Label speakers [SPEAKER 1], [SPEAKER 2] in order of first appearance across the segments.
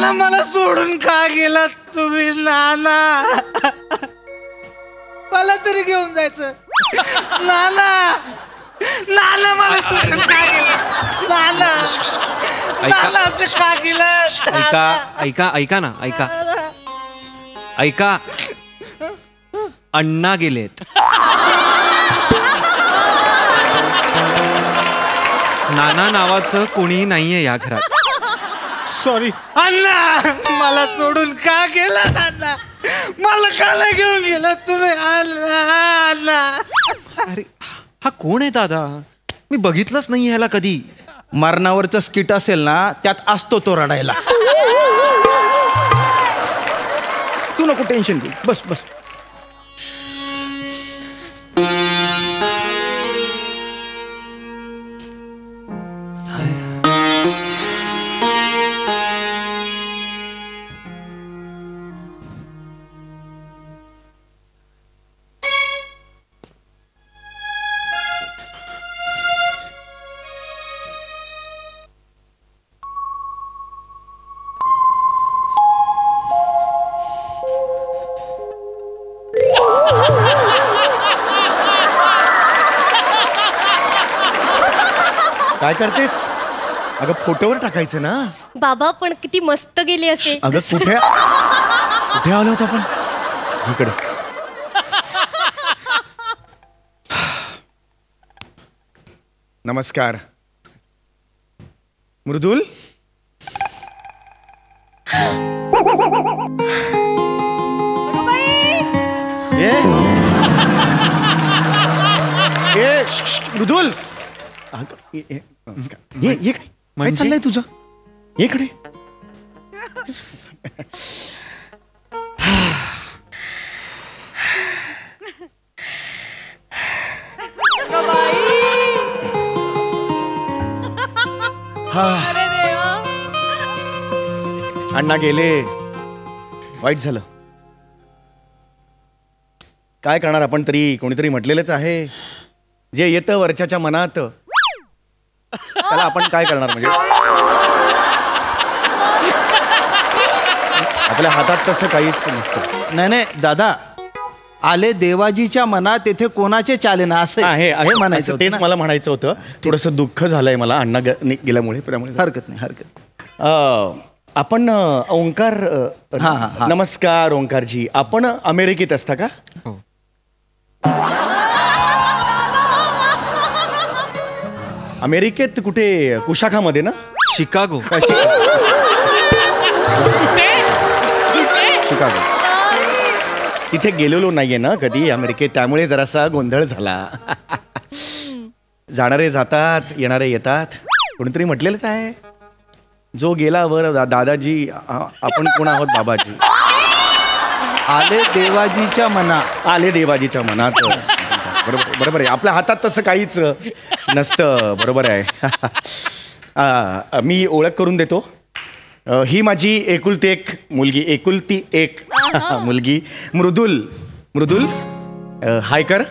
[SPEAKER 1] नाना मला सोडून का गेलात तुम्ही नाना? मला तरी घेऊन जायचं. नाना नाना मला सोडून का गेलात? नाना नाना असं का गेलात?
[SPEAKER 2] ऐका ऐका ना, ऐका. अण्णा गेलेत. नाना नावाचं कोणीही नाहीये या घरात.
[SPEAKER 1] सॉरी अण्णा, मला सोडून का गेलात अण्णा? मला का नाही घेऊन गेलात तुम्ही अण्णा?
[SPEAKER 2] अरे हा कोण आहे दादा? मी बघितलंच नाही ह्याला कधी.
[SPEAKER 1] मरणावरचं स्किट असेल ना, त्यात असतो तो रडायला. तू नको टेन्शन घेऊ, बस बस. काय करतेस? अगं फोटोवर टाकायचं ना.
[SPEAKER 3] बाबा पण किती मस्त गेले असे.
[SPEAKER 1] अगं कुठे आलो होतो आपण? इकडे. नमस्कार. मृदुल. मृदुल ये काय चाललंय तुझं? ये कडे. अण्णा गेले, वाईट झालं. काय करणार आपण तरी. कोणीतरी म्हटलेलंच आहे, जे येतं वरच्याच्या मनात त्याला आपण काय करणार. म्हणजे आपल्या हातात तसं काहीच नसतं.
[SPEAKER 4] नाही दादा, आले देवाजीच्या मनात, तेथे कोणाचे चाले ना, असं
[SPEAKER 1] आहे म्हणायचं. तेच मला म्हणायचं होतं. थोडंसं दुःख झालंय मला अण्णा गेल्यामुळे.
[SPEAKER 4] हरकत नाही.
[SPEAKER 1] आपण ओंकार. नमस्कार ओंकारजी. आपण अमेरिकेत असता का?
[SPEAKER 2] हो.
[SPEAKER 1] अमेरिकेत कुठे? कुशाखामध्ये ना?
[SPEAKER 2] शिकागो.
[SPEAKER 1] शिकागो. तिथे गेलेलो नाहीये ना कधी अमेरिकेत, त्यामुळे जरासा गोंधळ झाला. जाणारे जातात, येणारे येतात. कोणीतरी म्हटलेलंच आहे, जो गेला वर दादाजी, आपण कोण आहोत? बाबाजी.
[SPEAKER 4] आले देवाजीच्या मनात.
[SPEAKER 1] आले देवाजीच्या मनात. बरोबर आहे. आपल्या हातात तसं काहीच नसतं. बरोबर आहे. मी ओळख करून देतो. ही माझी एकुलती एक मुलगी मृदुल. हाय कर.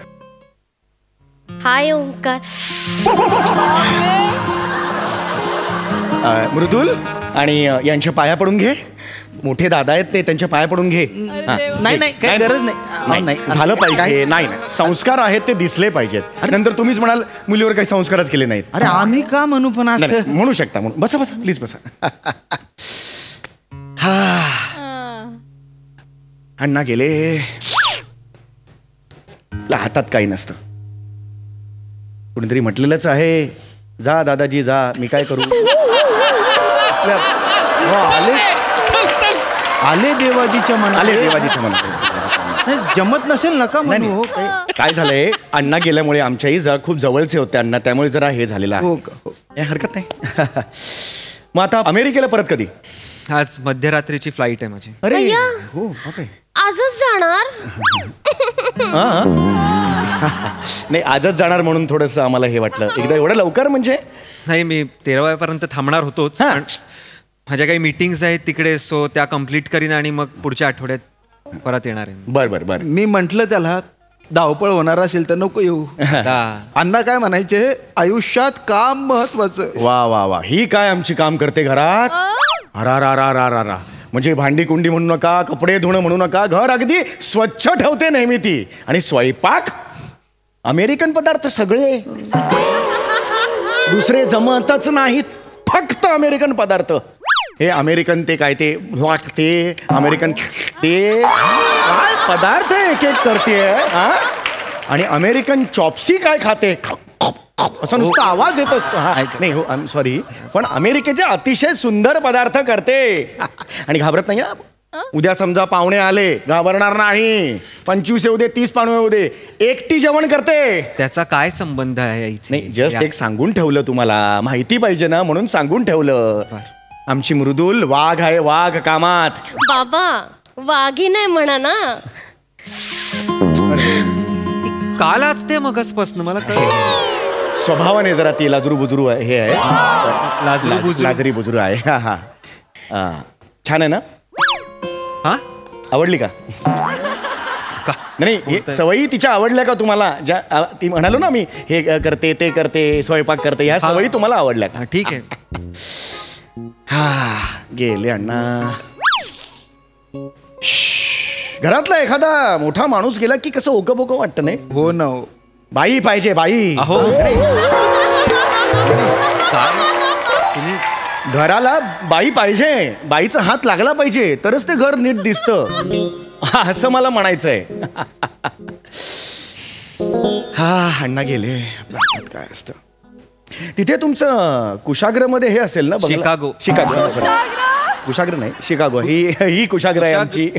[SPEAKER 3] हाय ओंकार.
[SPEAKER 1] मृदुल आणि यांच्या पाया पडून घे. मोठे दादा आहेत ते, त्यांच्या पाया पडून घे.
[SPEAKER 4] नाही काही गरज नाही.
[SPEAKER 1] झालं पाहिजे. नाही संस्कार आहेत ते दिसले पाहिजेत. नंतर तुम्हीच म्हणाल मुलीवर काही संस्कारच केले नाहीत.
[SPEAKER 4] अरे आम्ही का म्हणू? पण असं
[SPEAKER 1] म्हणू शकता. बसा प्लीज बसा. अण्णा गेले, आपल्या हातात काही नसतं. कोणीतरी म्हटलेलंच आहे, जा दादाजी जा, मी काय करू.
[SPEAKER 4] आले देवाजीच्या मनात. जमत नसेल नका म्हणू.
[SPEAKER 1] काय झालंय, अण्णा गेल्यामुळे आमच्याही खूप जवळचे होते अण्णा, त्यामुळे जरा हे झालेलं आहे. हरकत नाही. मग आता अमेरिकेला परत कधी?
[SPEAKER 2] आज मध्यरात्रीची फ्लाईट आहे माझी.
[SPEAKER 1] अरे
[SPEAKER 3] हो. आजच जाणार?
[SPEAKER 1] नाही आजच जाणार म्हणून थोडंसं आम्हाला हे वाटलं. एकदा एवढं लवकर म्हणजे
[SPEAKER 2] नाही, मी 13 वाजेपर्यंत थांबणार होतोच. माझ्या काही मीटिंग्स आहेत तिकडे, सो त्या कम्प्लीट करीन आणि मग पुढच्या आठवड्यात परत येणार आहे.
[SPEAKER 1] बर.
[SPEAKER 4] मी म्हंटल त्याला, धावपळ होणार असेल तर नको येऊ. अण्णा काय म्हणायचे, आयुष्यात काम महत्वाचं.
[SPEAKER 1] वा ही काय आमची काम करते घरात.
[SPEAKER 5] अरा रा रा रा रा रा म्हणजे भांडी कुंडी म्हणू नका, कपडे धुणं म्हणू नका, घर अगदी स्वच्छ ठेवते नेहमी ती. आणि स्वयंपाक अमेरिकन पदार्थ सगळे, दुसरे जमतच नाहीत, फक्त अमेरिकन पदार्थ. हे अमेरिकन ते काय ते ते अमेरिकन ते काय पदार्थ एक एक करते. आणि अमेरिकन चॉप्सी काय खाते, असा नुसता आवाज येत असतो. हा नाही हो, आय एम सॉरी, पण अमेरिकेचे अतिशय सुंदर पदार्थ करते. आणि घाबरत नाही. उद्या समजा पाहुणे आले, घाबरणार नाही. 25 येऊ दे, 30 पाहुणे येऊ दे, एकटी जेवण करते.
[SPEAKER 2] त्याचा काय संबंध आहे इथे?
[SPEAKER 5] नाही, जस्ट एक सांगून ठेवलं, तुम्हाला माहिती पाहिजे ना म्हणून सांगून ठेवलं. आमची मृदुल वाघ आहे, वाघ कामात.
[SPEAKER 3] बाबा वाघी नाही म्हणा ना.
[SPEAKER 2] काल असते मगसपासून मला कळलं.
[SPEAKER 5] स्वभावाने जरा ती लाजरू बुजरू आहे, हे आहे लाजरी बुजरू आहे. हा हा छान आहे ना.
[SPEAKER 2] हा
[SPEAKER 5] आवडली का? नाही, हे सवयी तिच्या आवडल्या का तुम्हाला? ज्या ती म्हणालो ना मी, हे करते ते करते, स्वयंपाक करते, ह्या सवयी तुम्हाला आवडल्या का?
[SPEAKER 2] ठीक आहे.
[SPEAKER 5] हा गेले अण्णा. घरातला एखादा मोठा माणूस गेला की कसं ओकं बोकं वाटतं नाही?
[SPEAKER 4] हो ना.
[SPEAKER 5] बाई पाहिजे, बाई.
[SPEAKER 2] अहो तुम्ही
[SPEAKER 5] घराला बाई पाहिजे, बाईचा हात लागला पाहिजे तरच ते घर नीट दिसतं, असं मला म्हणायचंय. हा अण्णा गेले. आपल्या काय असतं तिथे तुमचं कुशाग्रमध्ये हे असेल ना?
[SPEAKER 2] शिकागो.
[SPEAKER 5] कुशाग्र नाही, शिकागो. ही कुशाग्र आहे आमची.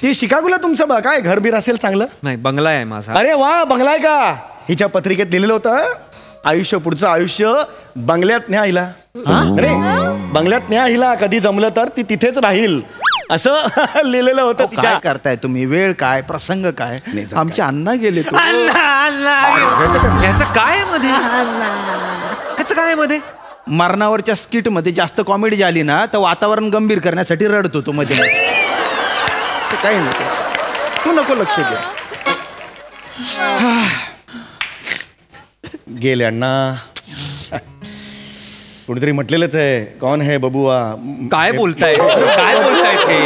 [SPEAKER 5] ती शिकागोला तुमचं काय घरबीर असेल चांगलं?
[SPEAKER 2] नाही, बंगला आहे माझा.
[SPEAKER 5] अरे वा, बंगला आहे का? हिच्या पत्रिकेत लिहिलेलं होतं आयुष्य, पुढचं आयुष्य बंगल्यात न्या हिला. अरे बंगल्यात न्या हिला, कधी जमलं तर ती तिथेच राहील, असं लिहिलेलं होतं.
[SPEAKER 4] काय करताय तुम्ही? वेळ काय, प्रसंग काय? आमचे अण्णा गेले.
[SPEAKER 2] याचं काय मध्ये? याचं काय मध्ये?
[SPEAKER 4] मरणावरच्या स्किट मध्ये जास्त कॉमेडी झाली ना तर वातावरण गंभीर करण्यासाठी रडत होतो मध्ये. काही नाही, तू नको लक्ष दे.
[SPEAKER 5] गेले अण्णा. कुणीतरी म्हटलेलंच आहे, कौन है बबुआ.
[SPEAKER 2] काय बोलताय, काय बोलताय ते?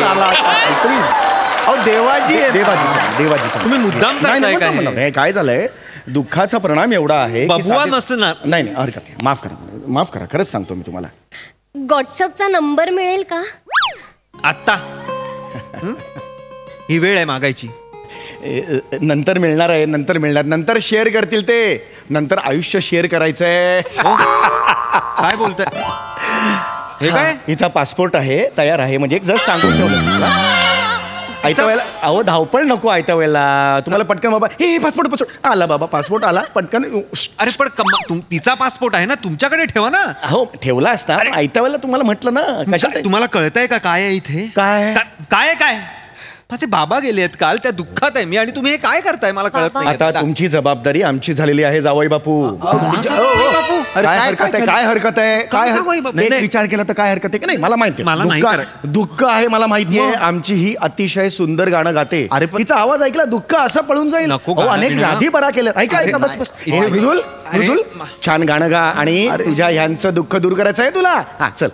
[SPEAKER 4] अहो देवाजी आहे.
[SPEAKER 5] देवाजी
[SPEAKER 2] तुम्ही मुद्दाम करताय काय?
[SPEAKER 5] नाही, काय झालंय, दुःखाचा परिणाम एवढा आहे की
[SPEAKER 2] बबुआ नसणार.
[SPEAKER 5] नाही नाही, हरकत नाही, माफ करा, माफ करा, खरंच सांगतो मी तुम्हाला.
[SPEAKER 3] व्हॉट्सअपचा नंबर मिळेल का
[SPEAKER 2] आत्ता? ही वेळ आहे मागायची.
[SPEAKER 5] नंतर मिळणार आहे, नंतर मिळणार, नंतर शेअर करतील ते, नंतर आयुष्य शेअर करायचंय.
[SPEAKER 2] काय बोलताय? हे काय?
[SPEAKER 5] हिचा पासपोर्ट आहे, तयार आहे, म्हणजे जर सांगून ठेवलं. आयत्या वेळेला अहो धावपळ नको. आयत्या वेळेला तुम्हाला पटकन बाबा हे पासपोर्ट आला, बाबा पासपोर्ट आला, पटकन.
[SPEAKER 2] अरे पण तिचा पासपोर्ट आहे ना, तुमच्याकडे ठेवा ना.
[SPEAKER 5] हो ठेवला असता. आयत्या वेळेला तुम्हाला म्हटलं ना. कशा
[SPEAKER 2] तुम्हाला कळतंय का काय आहे इथे?
[SPEAKER 5] काय
[SPEAKER 2] काय काय? माझे बाबा गेले आहेत काल, त्या दुःखात आहे मी, आणि तुम्ही हे काय करताय मला कळत नाही.
[SPEAKER 5] आता तुमची जबाबदारी आमची झालेली आहे जावई बापू.
[SPEAKER 2] बापू
[SPEAKER 5] काय हरकत आहे, काय हरकत आहे, काय
[SPEAKER 2] जावई बापू?
[SPEAKER 5] नाही, विचार केला तर काय हरकत आहे की नाही? मला माहिती
[SPEAKER 2] मला नाही
[SPEAKER 5] आहे, दुःख आहे, मला माहिती आहे. आमची ही अतिशय सुंदर गाणं गाते.
[SPEAKER 4] अरे
[SPEAKER 5] तिचा आवाज ऐकला दुःख असं पळून जाईल.
[SPEAKER 2] नको,
[SPEAKER 5] अनेक व्याधी बरा केलं. ऐका ऐका, बस बस. मृदुल मृदुल छान गाणं गा, आणि तुझ्या ह्यांचं दुःख दूर करायचं आहे तुला. हा चल.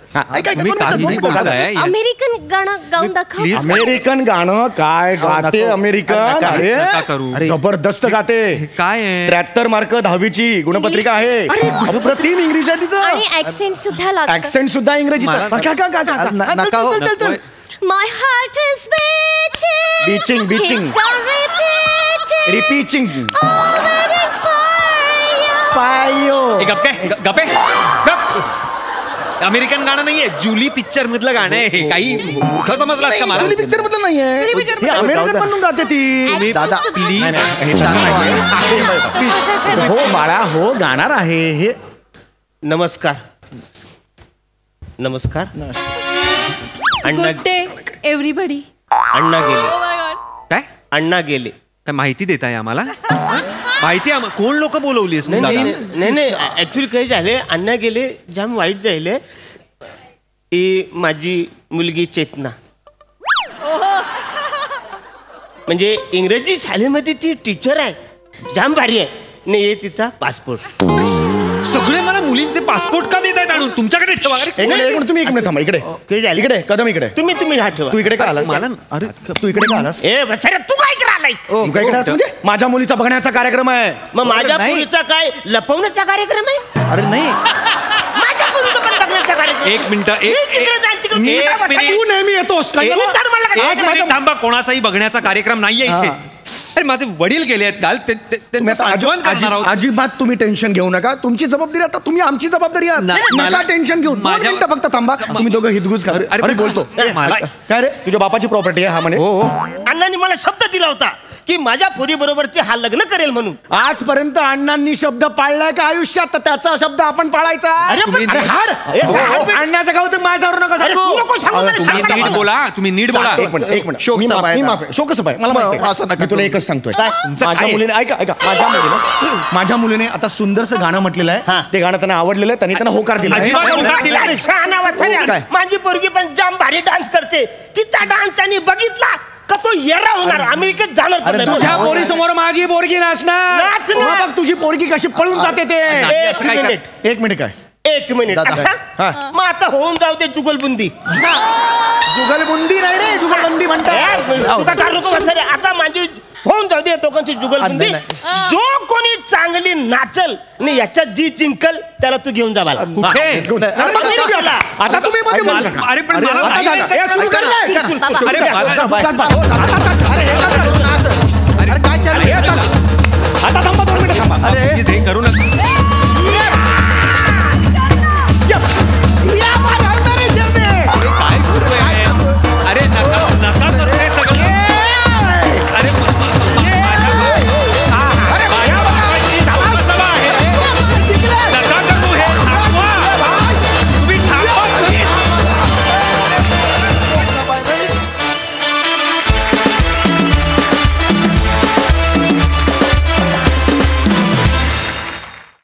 [SPEAKER 3] अमेरिकन गाणं गाऊन दाखव.
[SPEAKER 5] अमेरिकन गाणं काय गाते अमेरिकन.
[SPEAKER 2] अरे
[SPEAKER 5] जबरदस्त गाते.
[SPEAKER 2] काय आहे?
[SPEAKER 5] 73 मार्क 10वीची गुणपत्रिका आहे. अप्रतिम इंग्रजी आहे तिचं.
[SPEAKER 3] आणि ऍक्सेंट सुद्धा लागतं.
[SPEAKER 5] ऍक्सेंट सुद्धा इंग्रजीचा.
[SPEAKER 4] नका हो.
[SPEAKER 3] My heart is
[SPEAKER 5] Beating, beating.
[SPEAKER 3] It's on repeating.
[SPEAKER 5] रिपीचिंग.
[SPEAKER 3] All waiting for you.
[SPEAKER 5] पायो.
[SPEAKER 2] गप्पे अमेरिकन गाणं नाहीये, जुली पिक्चर मधलं गाणं आहे हे. काही मूर्ख समजलात का मला?
[SPEAKER 5] पिक्चर मधलं नाहीये, हे अमेरिकन म्हणून गाते ती.
[SPEAKER 4] दादा
[SPEAKER 2] प्लीज.
[SPEAKER 5] हो बाळा, हो गाणार आहे हे.
[SPEAKER 6] नमस्कार. नमस्कार. अण्णा
[SPEAKER 7] गुड डे एव्हरीबडी.
[SPEAKER 6] अण्णा गेले.
[SPEAKER 2] काय?
[SPEAKER 6] अण्णा गेले.
[SPEAKER 2] काय माहिती देताय आम्हाला? माहिती कोण लोक बोलवलीस?
[SPEAKER 6] नाही ऍक्च्युली काय झाले, अण्णा गेले, जाम वाईट झाले. ही माझी मुलगी चेतना, म्हणजे इंग्रजी शाळेमध्ये ती टीचर आहे, जाम भारी आहे. नाही हे तिचा पासपोर्ट.
[SPEAKER 2] सगळे मला मुलींचे पासपोर्ट का देत आहेत आणून तुमच्याकडे ठेवा. अरे,
[SPEAKER 5] एक मिनिट तुम्ही एक मिनिट थांबा इकडे
[SPEAKER 6] काय झालं?
[SPEAKER 5] इकडे कदम इकडे
[SPEAKER 6] तुम्ही हात ठेवा.
[SPEAKER 5] तू इकडे का आलास
[SPEAKER 2] मला-
[SPEAKER 5] अरे तू इकडे का आलास
[SPEAKER 6] ए बसारे, तू काय करायलाय?
[SPEAKER 5] तू काय आलास म्हणजे माझ्या मुलीचा बघण्याचा कार्यक्रम आहे.
[SPEAKER 6] मग माझ्या
[SPEAKER 1] नाही.
[SPEAKER 6] मुलीचा काय लपवण्याचा कार्यक्रम आहे?
[SPEAKER 1] अरे नाही
[SPEAKER 6] माझ्या मुलीचा पण बघण्याचा कार्यक्रम.
[SPEAKER 2] एक मिनिट
[SPEAKER 6] मी तिकडे जाईन, तिकडे
[SPEAKER 2] एक
[SPEAKER 6] तिकडे बसा.
[SPEAKER 2] मिनिट.
[SPEAKER 5] तू नेहमी येतोस
[SPEAKER 6] तुम्ही तर मला काय-
[SPEAKER 2] एक मिनिट थांबा. कोणाचाही बघण्याचा कार्यक्रम नाहीये इथे. अरे माझे वडील गेले आहेत काल त्यांचं सांत्वन करणार आहोत.
[SPEAKER 5] अजिबात तुम्ही टेन्शन घेऊ नका तुमची जबाबदारी आता तुम्ही आमची जबाबदारी आहात
[SPEAKER 2] नाही,
[SPEAKER 5] नका
[SPEAKER 2] मला-
[SPEAKER 5] टेन्शन घेऊ
[SPEAKER 2] माझ्या-
[SPEAKER 5] माझ्या फक्त थांबा तुम्ही दोघं हितगुज करा
[SPEAKER 2] अरे,
[SPEAKER 5] अरे बोलतो
[SPEAKER 2] मला-
[SPEAKER 5] काय रे तुझ्या बापाची प्रॉपर्टी आहे हा म्हणे हो
[SPEAKER 6] अण्णांनी मला शब्द दिला होता की माझ्या पोरी बरोबर ती हा लग्न करेल म्हणून.
[SPEAKER 5] आजपर्यंत अण्णांनी शब्द पाळलाय का आयुष्यात तर त्याचा शब्द आपण पाळायचा
[SPEAKER 6] अरे, पण-
[SPEAKER 5] अरे, हाड
[SPEAKER 6] ए, हाड-
[SPEAKER 5] अण्णाचं गाव तर माझ्यावर नका
[SPEAKER 6] अरे,
[SPEAKER 5] सांगू.
[SPEAKER 6] तू नको सांगू मला,
[SPEAKER 2] तुम्ही
[SPEAKER 6] सांग
[SPEAKER 2] नीट
[SPEAKER 6] मला.
[SPEAKER 2] बोला. तुम्ही नीट बोला.
[SPEAKER 5] एक मिनिट
[SPEAKER 1] शोक सभा आहे ना.
[SPEAKER 5] शोकसभा आहे मला
[SPEAKER 1] मग
[SPEAKER 5] माहिती आहे.
[SPEAKER 1] असं नका
[SPEAKER 5] मी तुला
[SPEAKER 1] करू.
[SPEAKER 5] एकच सांगतोय
[SPEAKER 2] तुमचं
[SPEAKER 5] माझ्या
[SPEAKER 2] काय?
[SPEAKER 5] मुलीने ऐका माझ्या मुलीने आता सुंदरसं गाणं म्हटलेलं
[SPEAKER 6] हा.
[SPEAKER 5] आहे ते गाणं त्यांना आवडलेलं आहे त्यांनी त्यांना होकार दिला
[SPEAKER 2] अजिबात होकार दिला
[SPEAKER 6] अरे, शहाणा वसाऱ्या.
[SPEAKER 5] काय?
[SPEAKER 6] माझी पोरगी पण जाम भारी डान्स करते. तिचा डान्स त्यांनी बघितला का तो येरा होणार. अमेरिकेत जाणार तो
[SPEAKER 5] अरे
[SPEAKER 6] नाही.
[SPEAKER 5] तुझ्या पोरी समोर माझी पोरगी नाचणार
[SPEAKER 6] नाचणार.
[SPEAKER 5] मग बघ तुझी पोरगी कशी पळून जाते ते
[SPEAKER 6] एक मिनिट,
[SPEAKER 5] एक मिनिट काय
[SPEAKER 6] एक मिनिट.
[SPEAKER 1] दादा.
[SPEAKER 6] अच्छा? मग आता होऊन जाऊ दे जुगलबंदी.
[SPEAKER 5] जुगलबंदी नाही रे जुगलबंदी म्हणतात
[SPEAKER 6] तुका काय नको वसाऱ्या. आता माझी होऊन जाऊ दे दोघांची जुगलबंदी.
[SPEAKER 1] नाही,
[SPEAKER 6] जो कोणी चांगली नाचल आणि याच्यात जी जिंकल त्याला तू घेऊन जा मला.
[SPEAKER 2] कुठे?
[SPEAKER 5] आता तुम्ही मध्ये बोलू नका.
[SPEAKER 2] अरे पण मला
[SPEAKER 5] आता
[SPEAKER 2] नाही
[SPEAKER 5] झालं.
[SPEAKER 2] जायचं.
[SPEAKER 5] हे सुरू कर ना.
[SPEAKER 2] अरे मला-
[SPEAKER 1] अरे हे काय चाललंय?